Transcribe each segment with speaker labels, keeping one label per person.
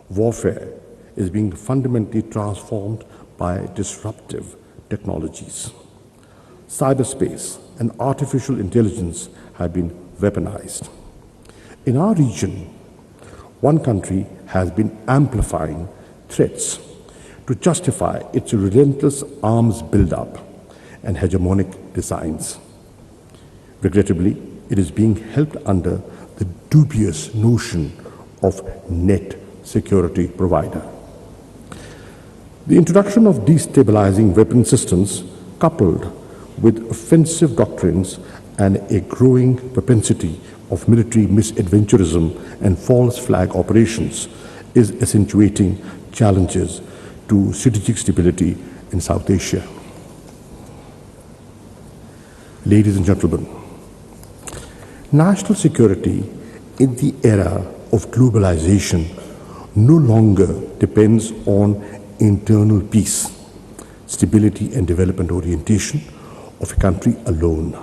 Speaker 1: warfare is being fundamentally transformed by disruptive technologies. Cyberspace and artificial intelligence have been weaponized. In our region, one country has been amplifying threats to justify its relentless arms buildup and hegemonic designs. Regrettably, it is being helped under the dubious notion of net security provider. The introduction of destabilizing weapon systems, coupled with offensive doctrines and a growing propensity of military misadventurism and false flag operations, is accentuating challenges to strategic stability in South Asia. Ladies and gentlemen, national security in the era of globalization no longer depends on internal peace, stability and development orientation of a country alone.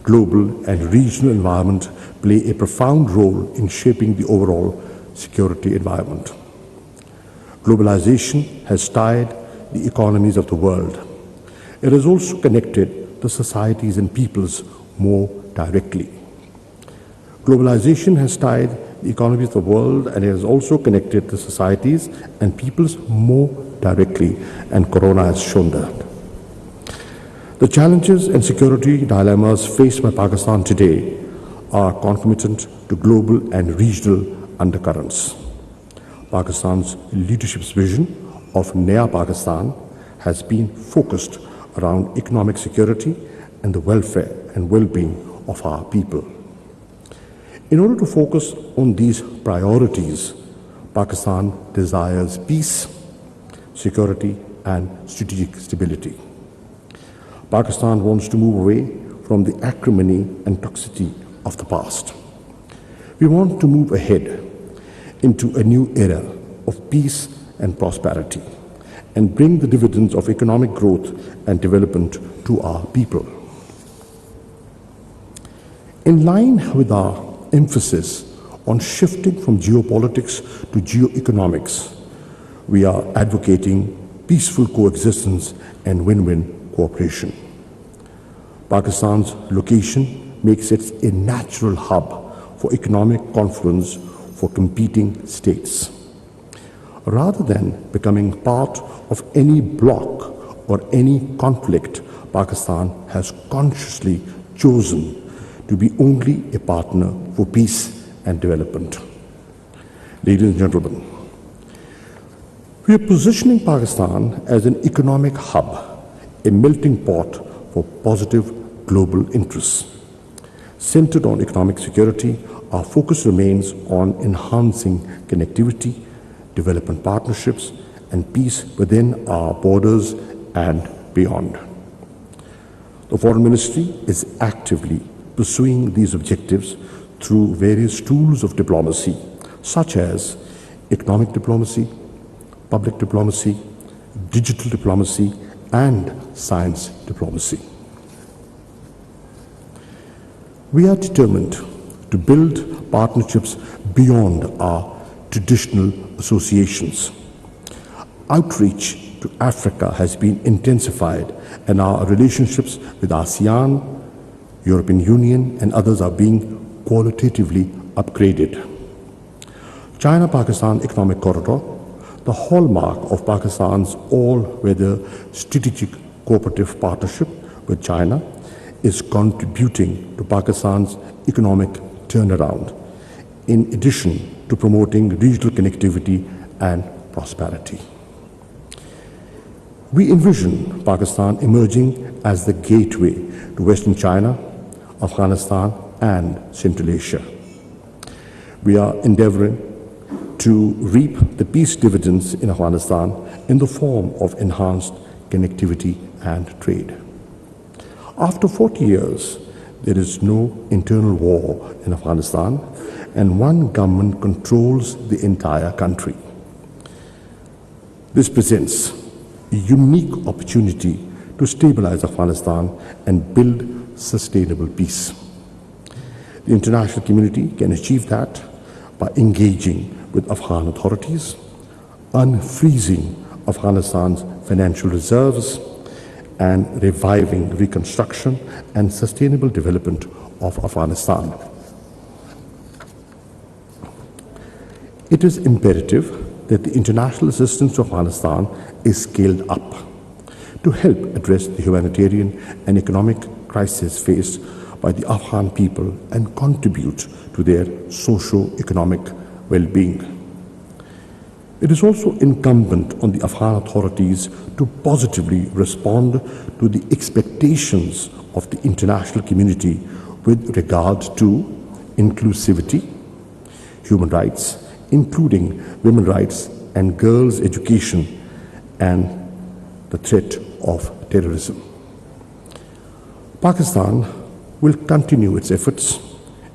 Speaker 1: Global and regional environment play a profound role in shaping the overall security environment. Globalization has tied the economies of the world. It has also connected the societies and peoples more directly. Globalization has tied the economies of the world, and it has also connected the societies and peoples more directly, and Corona has shown that. The challenges and security dilemmas faced by Pakistan today are concomitant to global and regional undercurrents. Pakistan's leadership's vision of Naya Pakistan has been focused around economic security and the welfare and well-being of our people. In order to focus on these priorities, Pakistan desires peace, security, and strategic stability. Pakistan wants to move away from the acrimony and toxicity of the past. We want to move ahead into a new era of peace and prosperity and bring the dividends of economic growth and development to our people. In line with our emphasis on shifting from geopolitics to geoeconomics, we are advocating peaceful coexistence and win-win cooperation. Pakistan's location makes it a natural hub for economic confluence for competing states. Rather than becoming part of any bloc or any conflict, Pakistan has consciously chosen to be only a partner for peace and development. Ladies and gentlemen, we are positioning Pakistan as an economic hub, a melting pot for positive global interests. Centered on economic security, our focus remains on enhancing connectivity, development partnerships, and peace within our borders and beyond. The Foreign Ministry is actively pursuing these objectives through various tools of diplomacy, such as economic diplomacy, public diplomacy, digital diplomacy, and science diplomacy. We are determined to build partnerships beyond our traditional associations. Outreach to Africa has been intensified, and our relationships with ASEAN, European Union, and others are being qualitatively upgraded. China-Pakistan Economic Corridor, the hallmark of Pakistan's all-weather strategic cooperative partnership with China, is contributing to Pakistan's economic turnaround, in addition to promoting regional connectivity and prosperity. We envision Pakistan emerging as the gateway to Western China, Afghanistan, and Central Asia. We are endeavoring to reap the peace dividends in Afghanistan in the form of enhanced connectivity and trade. After 40 years, there is no internal war in Afghanistan, and one government controls the entire country. This presents a unique opportunity to stabilize Afghanistan and build sustainable peace. The international community can achieve that by engaging with Afghan authorities, unfreezing Afghanistan's financial reserves, and reviving reconstruction and sustainable development of Afghanistan. It is imperative that the international assistance to Afghanistan is scaled up to help address the humanitarian and economic crisis faced by the Afghan people and contribute to their socio-economic well-being. It is also incumbent on the Afghan authorities to positively respond to the expectations of the international community with regard to inclusivity, human rights, including women's rights and girls' education, and the threat of terrorism. Pakistan will continue its efforts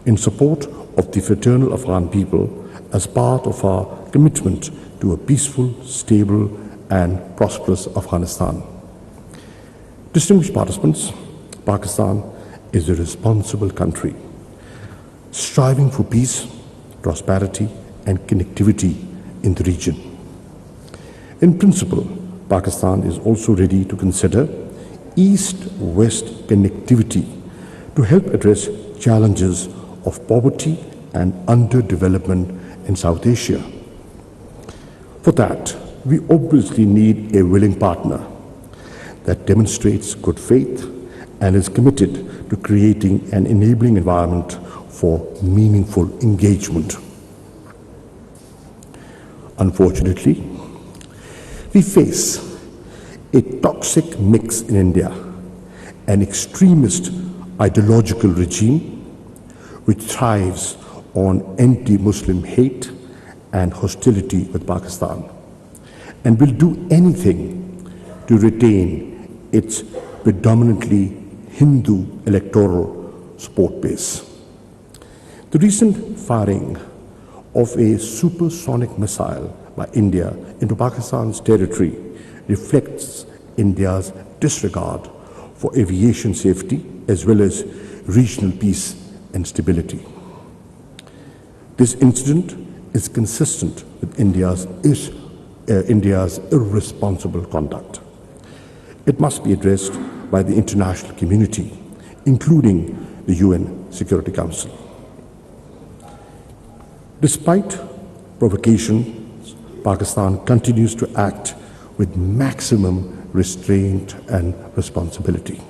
Speaker 1: in support of the fraternal Afghan people as part of our commitment to a peaceful, stable, and prosperous Afghanistan. Distinguished participants, Pakistan is a responsible country, striving for peace, prosperity, and connectivity in the region. In principle, Pakistan is also ready to consider East-West connectivity to help address challenges of poverty and underdevelopment in South Asia. For that, we obviously need a willing partner that demonstrates good faith and is committed to creating an enabling environment for meaningful engagement. Unfortunately, we face a toxic mix in India, an extremist ideological regime which thrives on anti-Muslim hate and hostility with Pakistan, and will do anything to retain its predominantly Hindu electoral support base. The recent firing of a supersonic missile by India into Pakistan's territory reflects India's disregard for aviation safety as well as regional peace and stability. This incident is consistent with India's irresponsible conduct. It must be addressed by the international community, including the UN Security Council. Despite provocations, Pakistan continues to act with maximum restraint and responsibility.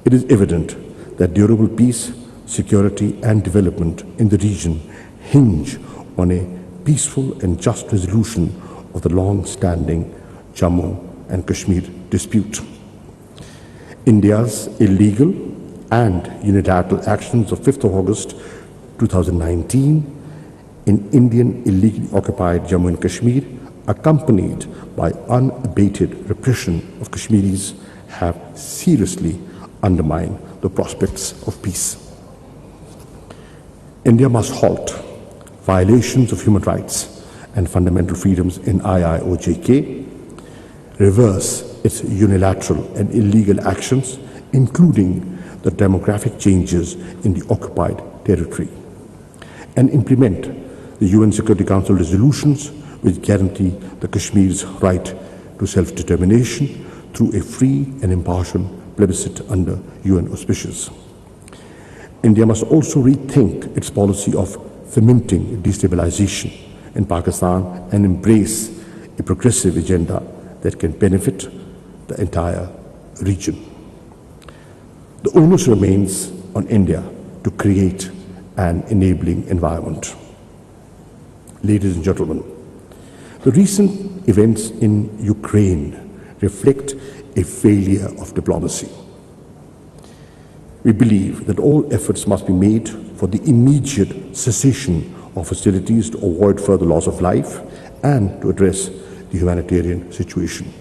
Speaker 1: It is evident that durable peace, security, and development in the region hinge on a peaceful and just resolution of the long-standing Jammu and Kashmir dispute. India's illegal and unilateral actions of 5th of August 2019 in Indian illegally occupied Jammu and Kashmir, accompanied by unabated repression of Kashmiris, have seriously undermined the prospects of peace. India must halt violations of human rights and fundamental freedoms in IIOJK, reverse its unilateral and illegal actions, including the demographic changes in the occupied territory, and implement the UN Security Council resolutions which guarantee the Kashmir's right to self-determination through a free and impartial plebiscite under UN auspices. India must also rethink its policy of fomenting destabilization in Pakistan and embrace a progressive agenda that can benefit the entire region. The onus remains on India to create an enabling environment. Ladies and gentlemen, the recent events in Ukraine reflect a failure of diplomacy. We believe that all efforts must be made for the immediate cessation of hostilities to avoid further loss of life and to address the humanitarian situation.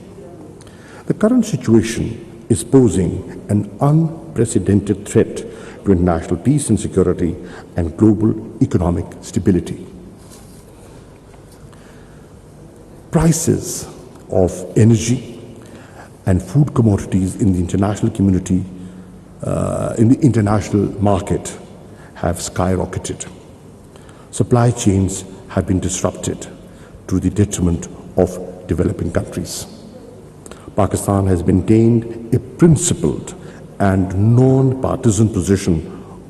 Speaker 1: The current situation is posing an unprecedented threat to international peace and security and global economic stability. Prices of energy and food commodities in the international community, in the international market, have skyrocketed. Supply chains have been disrupted to the detriment of developing countries. Pakistan has maintained a principled and non-partisan position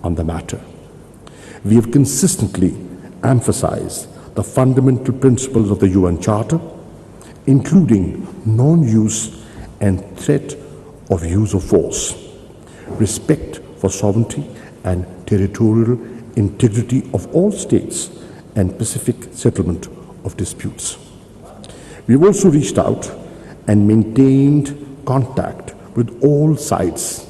Speaker 1: on the matter. We have consistently emphasized the fundamental principles of the UN Charter, including non-use and threat of use of force, respect for sovereignty and territorial integrity of all states, and pacific settlement of disputes. We have also reached out and maintained contact with all sides.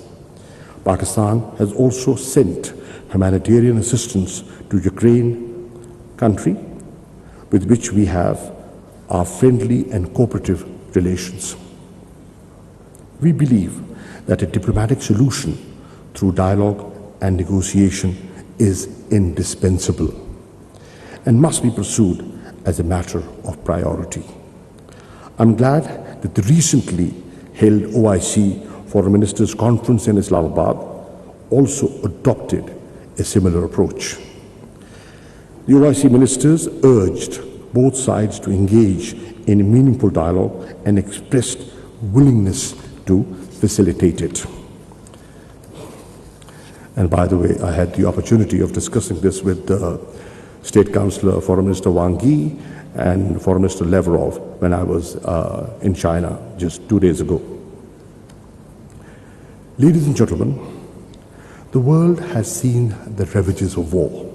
Speaker 1: Pakistan has also sent humanitarian assistance to Ukraine country, with which we have our friendly and cooperative relations. We believe that a diplomatic solution through dialogue and negotiation is indispensable and must be pursued as a matter of priority. I'm glad that the recently held OIC Foreign Ministers Conference in Islamabad also adopted a similar approach. The OIC ministers urged both sides to engage in a meaningful dialogue and expressed willingness to facilitate it. And by the way, I had the opportunity of discussing this with the State Councillor, Foreign Minister Wang Yi, and Foreign Minister Lavrov when I was in China just 2 days ago. Ladies and gentlemen, the world has seen the ravages of war.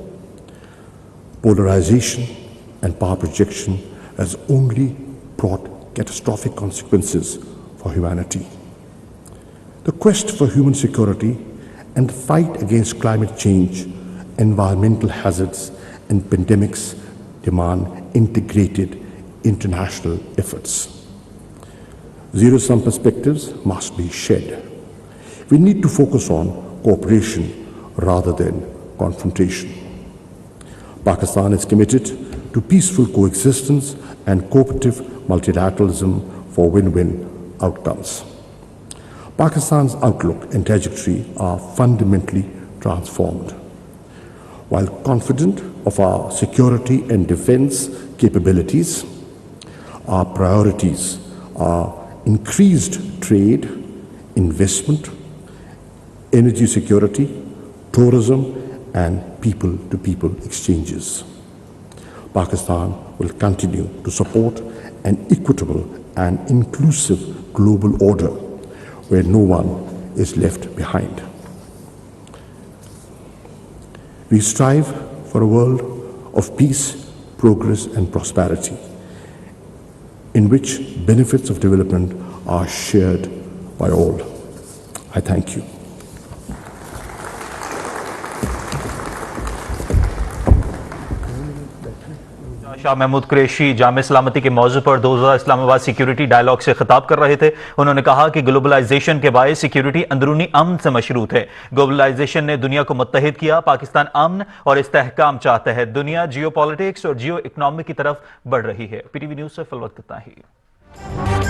Speaker 1: Polarization and power projection has only brought catastrophic consequences for humanity. The quest for human security and the fight against climate change, environmental hazards, and pandemics demand integrated international efforts. Zero-sum perspectives must be shared. We need to focus on cooperation rather than confrontation. Pakistan is committed to peaceful coexistence and cooperative multilateralism for win-win outcomes. Pakistan's outlook and trajectory are fundamentally transformed. While confident of our security and defense capabilities, our priorities are increased trade, investment, energy security, tourism, and people-to-people exchanges. Pakistan will continue to support an equitable and inclusive global order where no one is left behind. We strive for a world of peace, progress, and prosperity, in which benefits of development are shared by all. I thank you.
Speaker 2: Shah Mahmood Qureshi जामे सलामती के मौजू पर 2000 Islamabad security dialogue से खिताब कर रहे थे। उन्होंने कहा कि ग्लोबलाइजेशन के बायस सिक्योरिटी अंदरूनी अमन से मशरूत है। ग्लोबलाइजेशन ने दुनिया को मुत्तहिद किया। पाकिस्तान अमन और इस्तेहकाम चाहता है। दुनिया जियो पॉलिटिक्स और जियो इकोनॉमी की तरफ बढ़ रही है। पीटीवी न्यूज से फिल वक्त इतना ही।